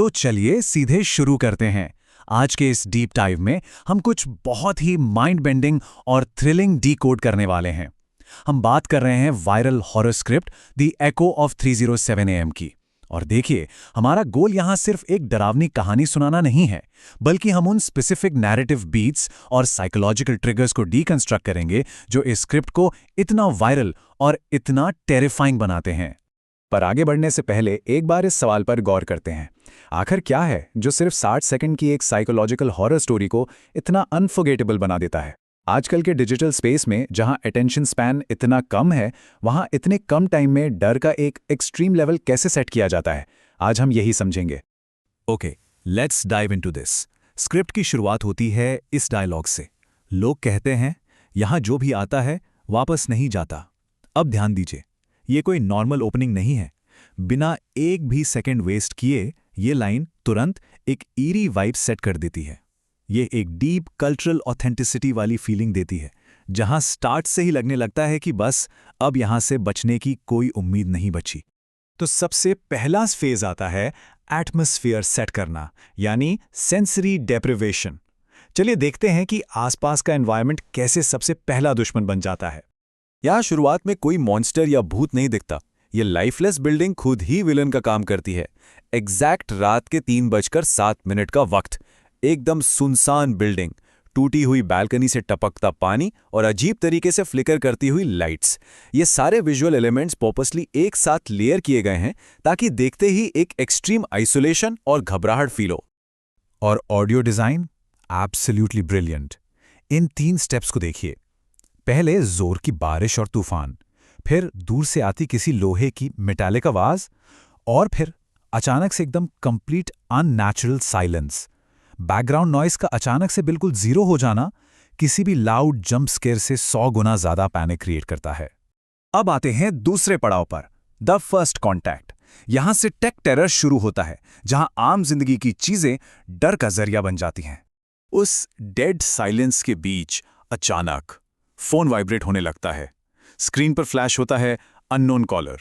तो चलिए सीधे शुरू करते हैं। आज के इस डीप डाइव में हम कुछ बहुत ही माइंड बेंडिंग और थ्रिलिंग डीकोड करने वाले हैं। हम बात कर रहे हैं viral horror script the echo of 307 AM की। और देखिए, हमारा गोल यहाँ सिर्फ एक डरावनी कहानी सुनाना नहीं है, बल्कि हम उन स्पेसिफिक नैरेटिव बीट्स और साइकोलॉजिकल ट्रिगर्स को डीकंस्ट्रक्ट करेंगे जो इस स्क्रिप्ट को इतना वायरल और इतना टेरिफाइंग बनाते हैं। पर आगे बढ़ने से पहले एक बार इस सवाल पर गौर करते हैं। आखिर क्या है जो सिर्फ 60 सेकंड की एक साइकोलॉजिकल हॉरर स्टोरी को इतना अनफॉरगेटेबल बना देता है? आजकल के डिजिटल स्पेस में जहां अटेंशन स्पैन इतना कम है, वहां इतने कम टाइम में डर का एक एक्सट्रीम लेवल कैसे सेट किया जाता है, आज हम यही समझेंगे। Okay, let's dive into this. Script की शुरुआत होती है इस डायलॉग से। लोग कहते हैं, यहां जो भी आता है वापस नहीं जाता। अब ध्यान दीजिए, ये कोई नॉर्मल ओपनिंग नहीं है। बिना एक भी सेकंड वेस्ट किए ये लाइन तुरंत एक ईरी वाइब सेट कर देती है। ये एक डीप कल्चरल ऑथेंटिसिटी वाली फीलिंग देती है, जहां स्टार्ट से ही लगने लगता है कि बस अब यहां से बचने की कोई उम्मीद नहीं बची। तो सबसे पहला फेज आता है एटमॉस्फेयर सेट करना, यानी सेंसरी डेप्रिवेशन। चलिए देखते हैं कि आसपास का एनवायरनमेंट कैसे सबसे पहला दुश्मन बन जाता है। यहाँ शुरुआत में कोई मॉन्स्टर या भूत नहीं दिखता। ये लाइफलेस बिल्डिंग खुद ही विलन का काम करती है। एग्जैक्ट रात के 3:07 का वक्त, एकदम सुनसान बिल्डिंग, टूटी हुई बालकनी से टपकता पानी और अजीब तरीके से फ्लिकर करती हुई लाइट्स। ये सारे विजुअल एलिमेंट्स पर्पसली एक साथ लेयर किए गए हैं ताकि देखते ही एक एक्सट्रीम आइसोलेशन और घबराहट फील हो। और ऑडियो डिजाइन एब्सोल्युटली ब्रिलियंट। इन 3 स्टेप्स को देखिए। पहले जोर की बारिश और तूफान, फिर दूर से आती किसी लोहे की मेटालिक आवाज, और फिर अचानक से एकदम complete unnatural silence. Background noise का अचानक से बिल्कुल जीरो हो जाना किसी भी लाउड जंप स्केयर से 100 गुना ज्यादा पैनिक क्रिएट करता है। अब आते हैं दूसरे पड़ाव पर, द फर्स्ट कॉन्टैक्ट। यहां से टेक टेरर शुरू होता है, जहां आम जिंदगी की चीजें डर का जरिया बन जाती हैं। उस डेड साइलेंस के बीच अचानक फोन वाइब्रेट होने लगता है। स्क्रीन पर फ्लैश होता है अननोन कॉलर।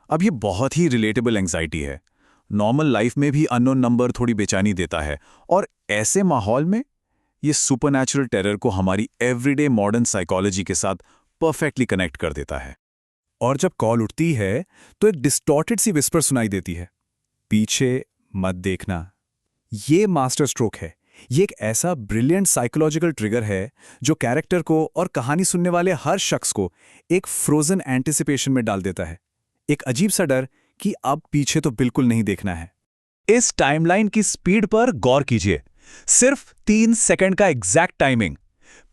अब ये बहुत ही रिलेटेबल एंग्जाइटी है। नॉर्मल लाइफ में भी अननोन नंबर थोड़ी बेचैनी देता है, और ऐसे माहौल में ये सुपरनैचुरल टेरर को हमारी एवरीडे मॉडर्न साइकोलॉजी के साथ परफेक्टली कनेक्ट कर देता है। और जब कॉल उठती है तो एक डिस्टॉर्टेड सी विस्पर सुनाई देती है, पीछे मत देखना। ये मास्टर स्ट्रोक है। ये एक ऐसा ब्रिलियंट साइकोलॉजिकल ट्रिगर है जो कैरेक्टर को और कहानी सुनने वाले हर शख्स को एक फ्रोजन एंटिसिपेशन में डाल देता है। एक अजीब सा डर कि अब पीछे तो बिल्कुल नहीं देखना है। इस टाइमलाइन की स्पीड पर गौर कीजिए। सिर्फ 3 सेकंड का एग्जैक्ट टाइमिंग।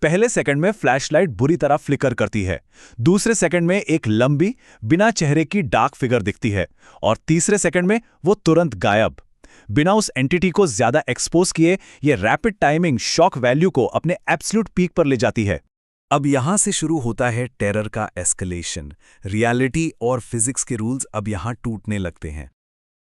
पहले सेकंड में फ्लैशलाइट बुरी तरह फ्लिकर करती है, दूसरे सेकंड में एक लंबी बिना चेहरे की डार्क फिगर दिखती है, और तीसरे सेकंड में वो तुरंत गायब। बिना उस एंटिटी को ज्यादा एक्सपोज किए ये रैपिड टाइमिंग शॉक वैल्यू को अपने एब्सोल्यूट पीक पर ले जाती है। अब यहां से शुरू होता है टेरर का एस्केलेशन। रियलिटी और फिजिक्स के रूल्स अब यहां टूटने लगते हैं।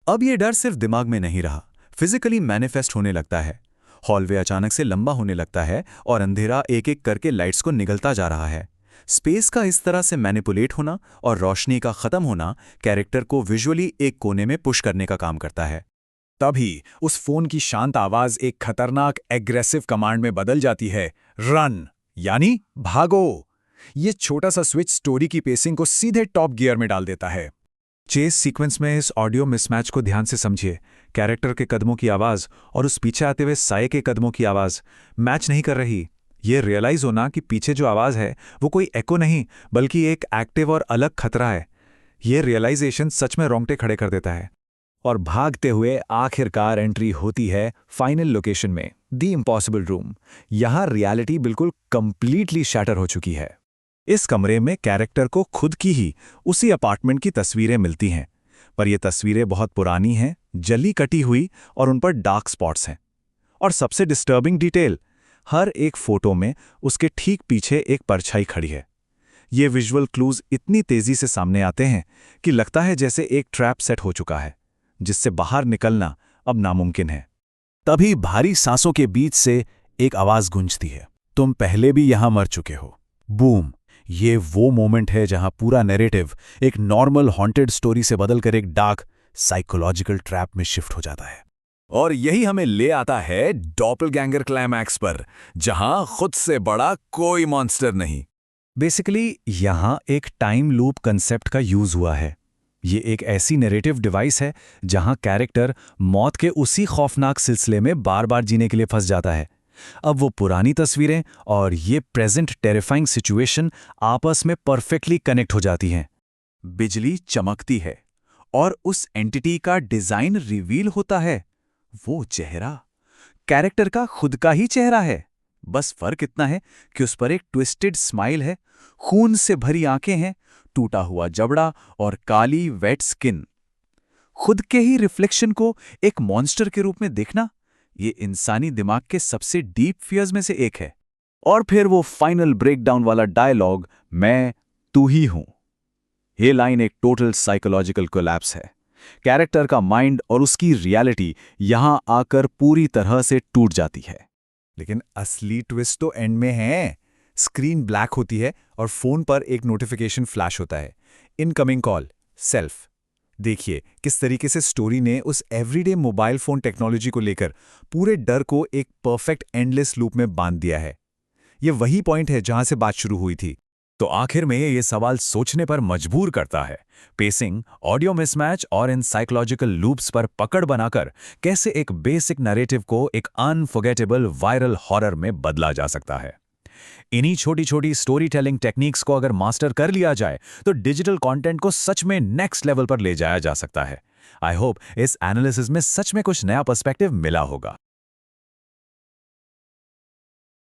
अब ये डर सिर्फ दिमाग में नहीं रहा, फिजिकली मैनिफेस्ट होने लगता है। हॉलवे अचानक से लंबा होने लगता है और अंधेरा एक एक करके लाइट्स को निगलता जा रहा है। स्पेस का इस तरह से मैनिपुलेट होना और रोशनी का खत्म होना कैरेक्टर को विजुअली एक कोने में पुश करने का काम करता है। तभी उस फोन की शांत आवाज एक खतरनाक एग्रेसिव कमांड में बदल जाती है, रन, यानी भागो। ये छोटा सा स्विच स्टोरी की पेसिंग को सीधे टॉप गियर में डाल देता है। चेस सीक्वेंस में इस ऑडियो मिसमैच को ध्यान से समझिए। कैरेक्टर के कदमों की आवाज और उस पीछे आते हुए साये के कदमों की आवाज मैच नहीं कर रही। ये रियलाइज होना कि पीछे जो आवाज है वो कोई एको नहीं, बल्कि एक एक्टिव और अलग खतरा है, ये रियलाइजेशन सच में रोंगटे खड़े कर देता है। और भागते हुए आखिरकार एंट्री होती है फाइनल लोकेशन में, द इम्पॉसिबल रूम। यहां रियलिटी बिल्कुल कंप्लीटली शैटर हो चुकी है। इस कमरे में कैरेक्टर को खुद की ही उसी अपार्टमेंट की तस्वीरें मिलती हैं, पर ये तस्वीरें बहुत पुरानी हैं, जली कटी हुई, और उन पर डार्क स्पॉट्स हैं। और सबसे डिस्टर्बिंग डिटेल, हर एक फोटो में उसके ठीक पीछे एक परछाई खड़ी है। ये विजुअल क्लूज इतनी तेजी से सामने आते हैं कि लगता है जैसे एक ट्रैप सेट हो चुका है, जिससे बाहर निकलना अब नामुमकिन है। तभी भारी सांसों के बीच से एक आवाज गूंजती है, तुम पहले भी यहां मर चुके हो। बूम। ये वो मोमेंट है जहां पूरा नैरेटिव एक नॉर्मल हॉन्टेड स्टोरी से बदलकर एक डार्क साइकोलॉजिकल ट्रैप में शिफ्ट हो जाता है। और यही हमें ले आता है डॉपलगैंगर क्लाइमैक्स पर, जहां खुद से बड़ा कोई मॉन्स्टर नहीं। बेसिकली यहां एक टाइम लूप कंसेप्ट का यूज हुआ है। ये एक ऐसी नैरेटिव डिवाइस है जहां कैरेक्टर मौत के उसी खौफनाक सिलसिले में बार बार जीने के लिए फंस जाता है। अब वो पुरानी तस्वीरें और ये प्रेजेंट टेरिफाइंग सिचुएशन आपस में परफेक्टली कनेक्ट हो जाती हैं। बिजली चमकती है और उस एंटिटी का डिजाइन रिवील होता है। वो चेहरा कैरेक्टर का खुद का ही चेहरा है, बस फर्क इतना है कि उस पर एक ट्विस्टेड स्माइल है, खून से भरी आंखें हैं, टूटा हुआ जबड़ा और काली वेट स्किन। खुद के ही रिफ्लेक्शन को एक मॉन्स्टर के रूप में देखना, ये इंसानी दिमाग के सबसे डीप फियर्स में से एक है। और फिर वो फाइनल ब्रेकडाउन वाला डायलॉग, मैं तू ही हूं। ये लाइन एक टोटल साइकोलॉजिकल कोलैप्स है। कैरेक्टर का माइंड और उसकी रियलिटी यहां आकर पूरी तरह से टूट जाती है। लेकिन असली ट्विस्ट तो एंड में है। स्क्रीन ब्लैक होती है और फोन पर एक नोटिफिकेशन फ्लैश होता है, इनकमिंग कॉल, सेल्फ। देखिए किस तरीके से स्टोरी ने उस एवरीडे मोबाइल फोन टेक्नोलॉजी को लेकर पूरे डर को एक परफेक्ट एंडलेस लूप में बांध दिया है। ये वही पॉइंट है जहां से बात शुरू हुई थी। तो आखिर में ये सवाल सोचने पर मजबूर करता है, पेसिंग, ऑडियो मिसमैच और इन साइकोलॉजिकल लूप्स पर पकड़ बनाकर कैसे एक बेसिक नैरेटिव को एक अनफॉरगेटेबल वायरल हॉरर में बदला जा सकता है। इन्हीं छोटी छोटी स्टोरी टेलिंग टेक्निक्स को अगर मास्टर कर लिया जाए तो डिजिटल कंटेंट को सच में नेक्स्ट लेवल पर ले जाया जा सकता है। आई होप इस एनालिसिस में सच में कुछ नया पर्सपेक्टिव मिला होगा।